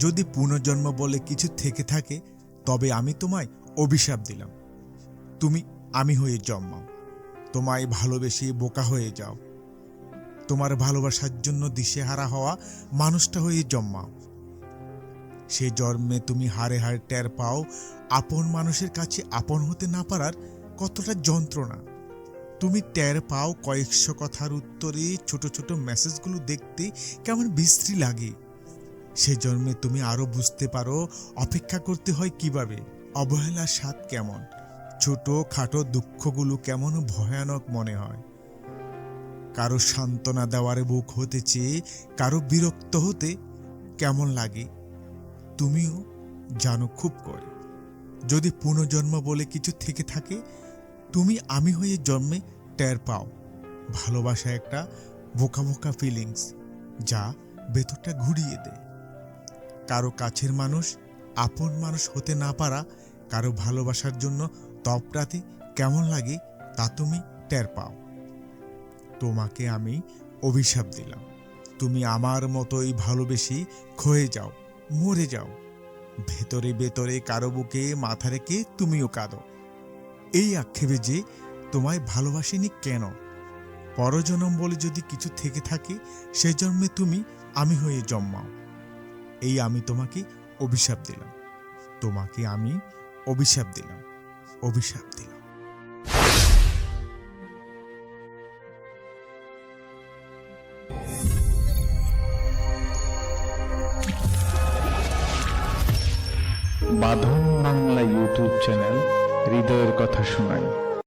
যদি পুনর্জন্ম বলে কিছু থেকে থাকে, তবে আমি তোমায় অভিশাপ দিলাম। তুমি আমি হয়ে জন্মাও, তোমায় ভালোবেসে বোকা হয়ে যাও, তোমার ভালোবাসার জন্য দিশেহারা হওয়া মানুষটা হয়ে জন্মাও। সেই জন্মে তুমি হাড়ে হাড়ে টের পাও আপন মানুষের কাছে আপন হতে না পারার কতটা যন্ত্রণা। তুমি টের পাও কয়েকশো কথার উত্তরে ছোট ছোট মেসেজগুলো দেখতে কেমন বিশ্রী লাগে। সে জন্মে তুমি আরো বুঝতে পারো অপেক্ষা করতে হয় কিভাবে, অবহেলার স্বাদ কেমন, ছোট খাটো দুঃখগুলো কেমন ভয়ানক মনে হয়। কারো সান্ত্বনা দেওয়ার বুক হতে চেয়ে কারো বিরক্ত হতে কেমন লাগে তুমিও জানো খুব করে। যদি পুনর্জন্ম বলে কিছু থেকে থাকে, তুমি আমি হয়ে জন্মে টের পাও ভালোবাসা একটা বোকা বোকা ফিলিংস, যা ভেতরটা ঘুরিয়ে দেয়। কারো কাছের মানুষ আপন মানুষ হতে না পারা, কারো ভালোবাসার জন্য তপরাতে কেমন লাগে তা তুমি টের পাও। তোমাকে আমি অভিশাপ দিলাম, তুমি আমার মতোই ভালোবেসে ক্ষয়ে যাও, মরে যাও। ভেতরে ভেতরে কারো বুকে মাথা রেখে তুমিও কাঁদো, এই আক্ষেপে যে তোমায় ভালোবাসিনি কেন। পরজন্ম বলে যদি কিছু থেকে থাকে, সে জন্মে তুমি আমি হয়ে জন্মাও। এই আমি তোমাকে অভিশাপ দিলাম, তোমাকে আমি অভিশাপ দিলাম, অভিশাপ দিলাম। বাঁধন বাংলা ইউটিউব চ্যানেল হৃদয়ের কথা শোনায়।